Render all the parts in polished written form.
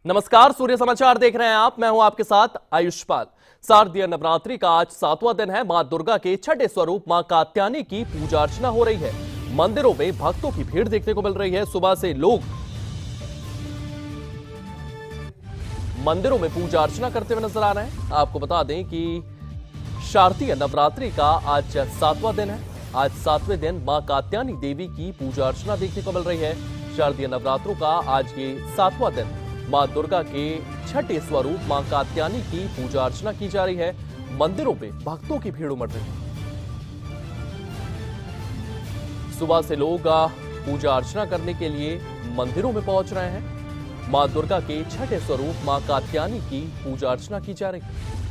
नमस्कार, सूर्य समाचार देख रहे हैं आप। मैं हूं आपके साथ आयुष्पाल। शारदीय नवरात्रि का आज 7वां दिन है। मां दुर्गा के छठे स्वरूप मां कात्यायनी की पूजा अर्चना हो रही है। मंदिरों में भक्तों की भीड़ देखने को मिल रही है। सुबह से लोग मंदिरों में पूजा अर्चना करते हुए नजर आ रहे हैं। आपको बता दें कि शारदीय नवरात्रि का आज 7वां दिन है। आज 7वें दिन मां कात्यायनी देवी की पूजा अर्चना देखने को मिल रही है। शारदीय नवरात्रों का आज ये 7वां दिन मां दुर्गा के छठे स्वरूप मां कात्यायनी की पूजा अर्चना की जा रही है। मंदिरों में भक्तों की भीड़ उमड़ रही है। सुबह से लोग पूजा अर्चना करने के लिए मंदिरों में पहुंच रहे हैं। मां दुर्गा के छठे स्वरूप मां कात्यायनी की पूजा अर्चना की जा रही है।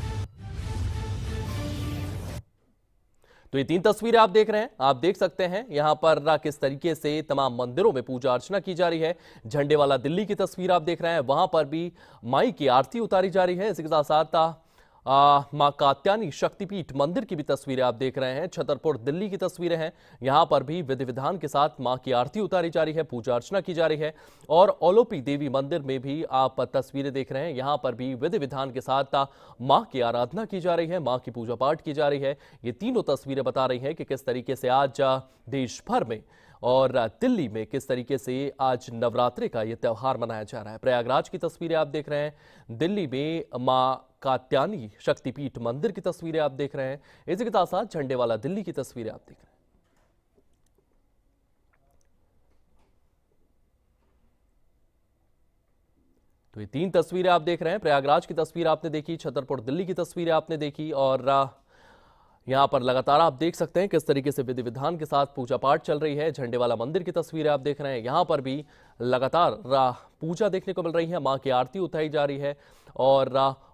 तो ये 3 तस्वीरें आप देख रहे हैं। आप देख सकते हैं यहां पर किस तरीके से तमाम मंदिरों में पूजा अर्चना की जा रही है। झंडे वाला दिल्ली की तस्वीर आप देख रहे हैं। वहां पर भी माई की आरती उतारी जा रही है। इसी के साथ साथ मां कात्यायनी शक्तिपीठ मंदिर की भी तस्वीरें आप देख रहे हैं। छतरपुर दिल्ली की तस्वीरें हैं। यहां पर भी विधि विधान के साथ मां की आरती उतारी जा रही है, पूजा अर्चना की जा रही है। और ओलोपी देवी मंदिर में भी आप तस्वीरें देख रहे हैं। यहां पर भी विधि विधान के साथ मां की आराधना की जा रही है, मां की पूजा पाठ की जा रही है। ये तीनों तस्वीरें बता रही हैं कि किस तरीके से आज देश भर में और दिल्ली में किस तरीके से आज नवरात्रि का ये त्योहार मनाया जा रहा है। प्रयागराज की तस्वीरें आप देख रहे हैं। दिल्ली में मां कात्यायनी शक्तिपीठ मंदिर की तस्वीरें आप देख रहे हैं। इसी के साथ साथ झंडे वाला दिल्ली की तस्वीरें आप देख रहे हैं। तो ये 3 तस्वीरें आप देख रहे हैं। प्रयागराज की तस्वीर आपने देखी, छतरपुर दिल्ली की तस्वीरें आपने देखी और यहां पर लगातार आप देख सकते हैं किस तरीके से विधि विधान के साथ पूजा पाठ चल रही है। झंडे वाला मंदिर की तस्वीरें आप देख रहे हैं। यहां पर भी लगातार पूजा देखने को मिल रही है। मां की आरती उतारी जा रही है और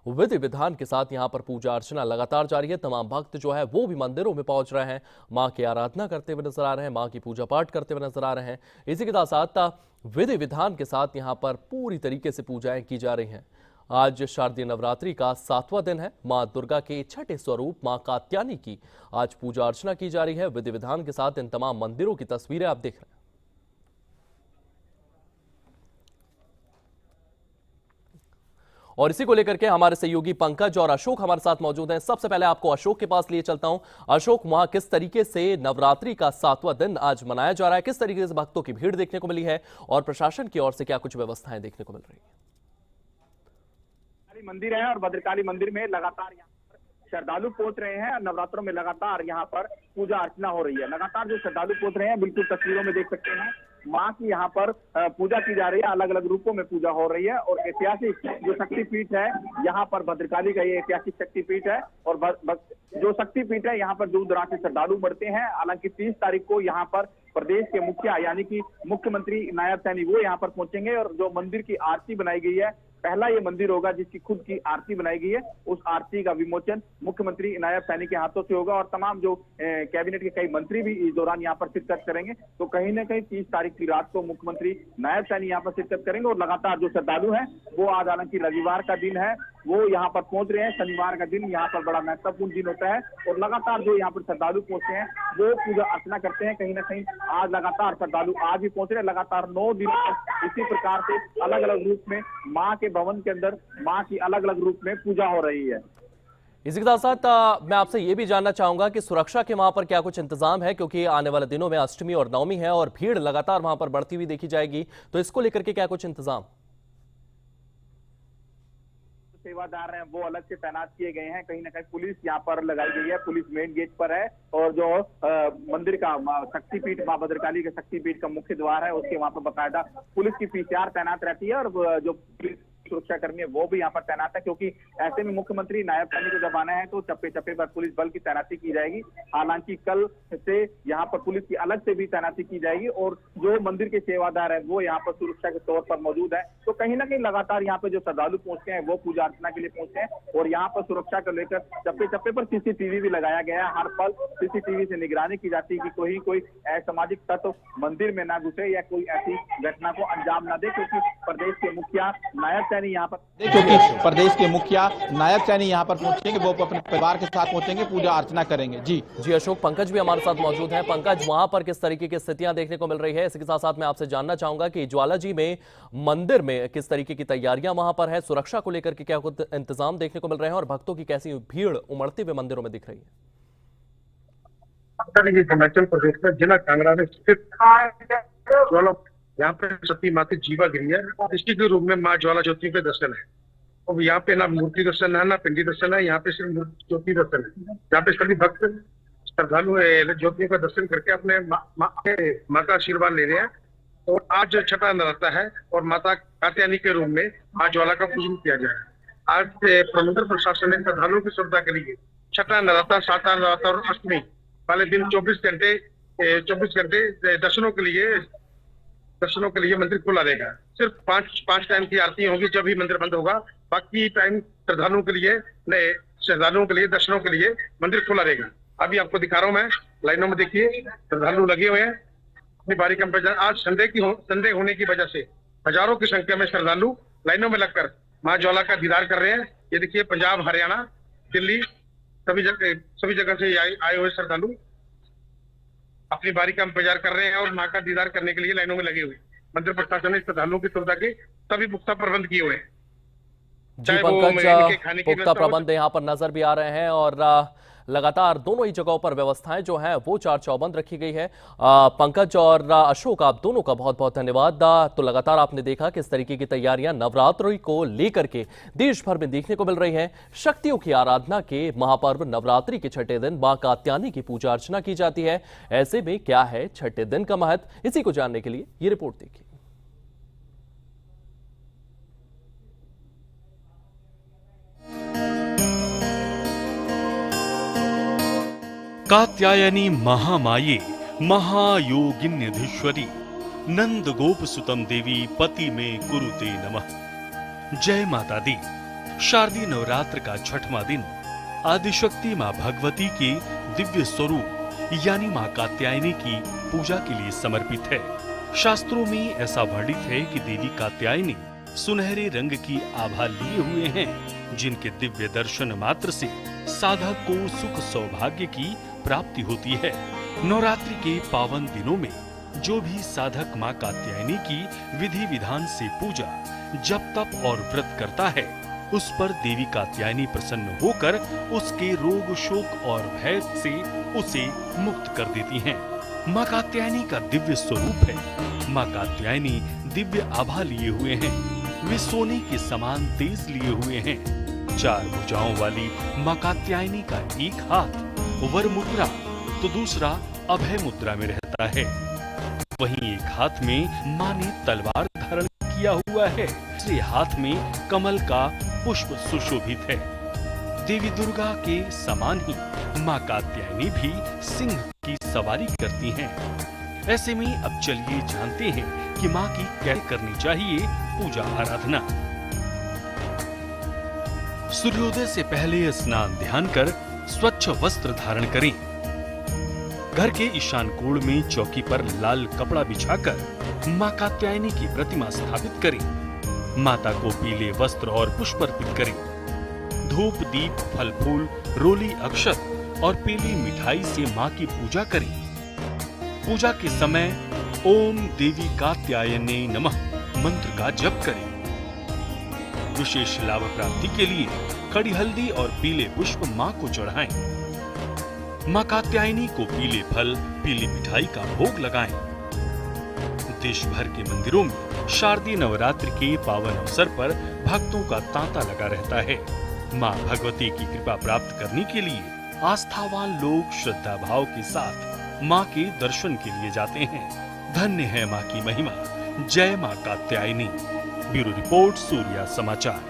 विधि विधान के साथ यहां पर पूजा अर्चना लगातार जारी है। तमाम भक्त जो है वो भी मंदिरों में पहुंच रहे हैं, मां की आराधना करते हुए नजर आ रहे हैं, मां की पूजा पाठ करते हुए नजर आ रहे हैं। इसी के साथ साथ विधि विधान के साथ यहां पर पूरी तरीके से पूजाएं की जा रही हैं। आज शारदीय नवरात्रि का 7वां दिन है। मां दुर्गा के छठे स्वरूप मां कात्यायनी की आज पूजा अर्चना की जा रही है। विधि विधान के साथ इन तमाम मंदिरों की तस्वीरें आप देख रहे हैं। और इसी को लेकर के हमारे सहयोगी पंकज और अशोक हमारे साथ मौजूद हैं। सबसे पहले आपको अशोक के पास लिए चलता हूं। अशोक, वहां किस तरीके से नवरात्रि का 7वां दिन आज मनाया जा रहा है, किस तरीके से भक्तों की भीड़ देखने को मिली है और प्रशासन की ओर से क्या कुछ व्यवस्थाएं देखने को मिल रही है? मंदिर है और भद्रकाली मंदिर में लगातार यहाँ पर श्रद्धालु पहुंच रहे हैं। नवरात्रों में लगातार यहाँ पर पूजा अर्चना हो रही है। लगातार जो श्रद्धालु पहुंच रहे हैं, बिल्कुल तस्वीरों में देख सकते हैं, मां की यहाँ पर पूजा की जा रही है। अलग अलग रूपों में पूजा हो रही है और ऐतिहासिक जो शक्तिपीठ है यहाँ पर भद्रकाली का ये ऐतिहासिक शक्तिपीठ है। और जो शक्तिपीठ है यहाँ पर दूर दराज से श्रद्धालु बढ़ते हैं। हालांकि 30 तारीख को यहाँ पर प्रदेश के मुखिया यानी कि मुख्यमंत्री नायब सैनी वो यहाँ पर पहुंचेंगे और जो मंदिर की आरती बनाई गई है, पहला ये मंदिर होगा जिसकी खुद की आरती बनाई गई है, उस आरती का विमोचन मुख्यमंत्री नायब सैनी के हाथों से होगा। और तमाम जो कैबिनेट के कई मंत्री भी इस दौरान यहाँ पर शिरकत करेंगे। तो कहीं ना कहीं 30 तारीख की रात को मुख्यमंत्री नायब सैनी यहाँ पर शिरकत करेंगे। और लगातार जो श्रद्धालु हैं वो आज, हालांकि रविवार का दिन है, वो यहाँ पर पहुंच रहे हैं। शनिवार का दिन यहाँ पर बड़ा महत्वपूर्ण दिन होता है और लगातार जो यहाँ पर श्रद्धालु पहुंचते हैं वो पूजा अर्चना करते हैं। कहीं ना कहीं आज लगातार श्रद्धालु आज भी पहुंच रहे हैं। लगातार 9 दिनों तक इसी प्रकार से अलग अलग रूप में मां के भवन के अंदर मां की अलग अलग रूप में पूजा हो रही है। इसी के साथ साथ मैं आपसे ये भी जानना चाहूंगा कि सुरक्षा के वहां पर क्या कुछ इंतजाम है, क्योंकि आने वाले दिनों में अष्टमी और नवमी है और भीड़ लगातार वहां पर बढ़ती हुई देखी जाएगी। तो इसको लेकर के क्या कुछ इंतजाम? सेवादार हैं वो अलग से तैनात किए गए हैं। कहीं ना कहीं पुलिस यहाँ पर लगाई गई है। पुलिस मेन गेट पर है और जो मंदिर का शक्तिपीठ मां भद्रकाली के शक्तिपीठ का मुख्य द्वार है उसके वहां पर बकायदा पुलिस की पीसीआर तैनात रहती है। और जो पुलिस सुरक्षा कर्मी है वो भी यहाँ पर तैनात है, क्योंकि ऐसे में मुख्यमंत्री नायब सैनी को जब आना है तो चप्पे चप्पे पर पुलिस बल की तैनाती की जाएगी। हालांकि कल से यहाँ पर पुलिस की अलग से भी तैनाती की जाएगी और जो मंदिर के सेवादार है वो यहाँ पर सुरक्षा के तौर पर मौजूद है। तो कहीं ना कहीं लगातार यहाँ पे जो श्रद्धालु पहुंचते हैं वो पूजा अर्चना के लिए पहुंचते हैं और यहाँ पर सुरक्षा को लेकर चप्पे चप्पे पर सीसीटीवी भी लगाया गया है। हर पल सीसीटीवी से निगरानी की जाती है कि कोई असामाजिक तत्व मंदिर में ना घुसे या कोई ऐसी घटना को अंजाम ना दे, क्योंकि प्रदेश के मुखिया नायब सैनी यहाँ पर, क्योंकि प्रदेश के मुखिया नायब सैनी यहाँ पर पहुंचेंगे, वो अपने परिवार के साथ पहुंचेंगे, पूजा अर्चना करेंगे। जी अशोक, पंकज भी हमारे साथ मौजूद है। पंकज, वहां पर किस तरीके की स्थितियां देखने को मिल रही है? इसके साथ साथ मैं आपसे जानना चाहूंगा कि ज्वालाजी में मंदिर में किस तरीके की तैयारियां वहां पर है, सुरक्षा को लेकर के क्या कुछ इंतजाम देखने को मिल रहे हैं और भक्तों की कैसी भीड़ उमड़ते हुए मंदिरों में दिख रही है? हिमाचल प्रदेश में जिला कांगड़ा में स्थित यहाँ पे सती माता जीवागिरी है, इसकी के रूप में माँ ज्वाला ज्योति के दर्शन है। और यहाँ पे ना मूर्ति दर्शन है ना पिंडी दर्शन है, यहाँ पे सिर्फ ज्योति दर्शन है। यहाँ पे सभी भक्त श्रद्धालु ज्योतियों का दर्शन करके अपने माँ का आशीर्वाद ले रहे हैं। और आज छठा नवरात्र है और माता कात्यायनी के रूप में माँ ज्वाला का पूजन किया जा रहा है। आज प्रबंधन प्रशासन ने श्रद्धालुओं की सुविधा के लिए छठा नवरात्र, सातवां नवरात्र और अष्टमी वाले दिन 24 घंटे दर्शनों के लिए मंदिर खुला रहेगा। सिर्फ पांच टाइम की आरती होगी जब ही मंदिर बंद होगा। बाकी टाइम श्रद्धालुओं के लिए दर्शनों के लिए मंदिर खुला रहेगा। अभी आपको दिखा रहा हूँ मैं, लाइनों में देखिए श्रद्धालु लगे हुए हैं अपनी बारी का इंतजार। आज संडे होने की वजह से हजारों की संख्या में श्रद्धालु लाइनों में लगकर माँ ज्वाला का दीदार कर रहे हैं। ये देखिए पंजाब, हरियाणा, दिल्ली सभी जगह से आए हुए श्रद्धालु अपनी बारी का इंतजार कर रहे हैं और माँ का दीदार करने के लिए लाइनों में लगे हुए। मंदिर प्रशासन ने श्रद्धालुओं की सुविधा के सभी पुख्ता प्रबंध किए हुए हैं। जी पंकज, पुख्ता प्रबंध यहाँ पर नजर भी आ रहे हैं और लगातार दोनों ही जगहों पर व्यवस्थाएं जो हैं वो चार चौबंद रखी गई है। पंकज और अशोक, आप दोनों का बहुत बहुत धन्यवाद। तो लगातार आपने देखा किस तरीके की तैयारियां नवरात्रि को लेकर के देश भर में देखने को मिल रही हैं। शक्तियों की आराधना के महापर्व नवरात्रि के छठे दिन मां कात्यायनी की पूजा अर्चना की जाती है। ऐसे में क्या है छठे दिन का महत्व, इसी को जानने के लिए ये रिपोर्ट देखिए। कात्यायनी महामाये महायोगिन्यधीश्वरी नंद गोप सुतम देवी पति में कुरुते नमः। जय माता दी। शारदीय नवरात्र का छठवां दिन आदिशक्ति मां भगवती के दिव्य स्वरूप यानी मां कात्यायनी की पूजा के लिए समर्पित है। शास्त्रों में ऐसा वर्णित है कि देवी कात्यायनी सुनहरे रंग की आभा लिए हुए हैं, जिनके दिव्य दर्शन मात्र से साधक को सुख सौभाग्य की प्राप्ति होती है। नवरात्रि के पावन दिनों में जो भी साधक मां कात्यायनी की विधि विधान से पूजा, जप तप और व्रत करता है, उस पर देवी कात्यायनी प्रसन्न होकर उसके रोग शोक और भय से उसे मुक्त कर देती हैं। मां कात्यायनी का दिव्य स्वरूप है। मां कात्यायनी दिव्य आभा लिए हुए हैं। वे सोने के समान तेज लिए हुए हैं। चार भुजाओं वाली मां कात्यायनी का एक हाथ वर मुद्रा तो दूसरा अभय मुद्रा में रहता है। वहीं एक हाथ में मां ने तलवार धारण किया हुआ है, दूसरे हाथ में कमल का पुष्प सुशोभित है। देवी दुर्गा के समान ही मां कात्यायनी भी सिंह की सवारी करती हैं। ऐसे में अब चलिए जानते हैं कि मां की कैसे करनी चाहिए पूजा आराधना। सूर्योदय से पहले स्नान ध्यान कर स्वच्छ वस्त्र धारण करें। घर के ईशान कोण में चौकी पर लाल कपड़ा बिछाकर मां कात्यायनी की प्रतिमा स्थापित करें। माता को पीले वस्त्र और पुष्प अर्पित करें। धूप, दीप, फल फूल, रोली, अक्षत और पीली मिठाई से मां की पूजा करें। पूजा के समय ओम देवी कात्यायने नमः मंत्र का जप करें। विशेष लाभ प्राप्ति के लिए खड़ी हल्दी और पीले पुष्प मां को चढ़ाएं। मां कात्यायनी को पीले फल, पीली मिठाई का भोग लगाएं। देश भर के मंदिरों में शारदीय नवरात्रि के पावन अवसर पर भक्तों का तांता लगा रहता है। मां भगवती की कृपा प्राप्त करने के लिए आस्थावान लोग श्रद्धा भाव के साथ मां के दर्शन के लिए जाते हैं। धन्य है मां की महिमा। जय मां कात्यायनी। ब्यूरो रिपोर्ट, सूर्या समाचार।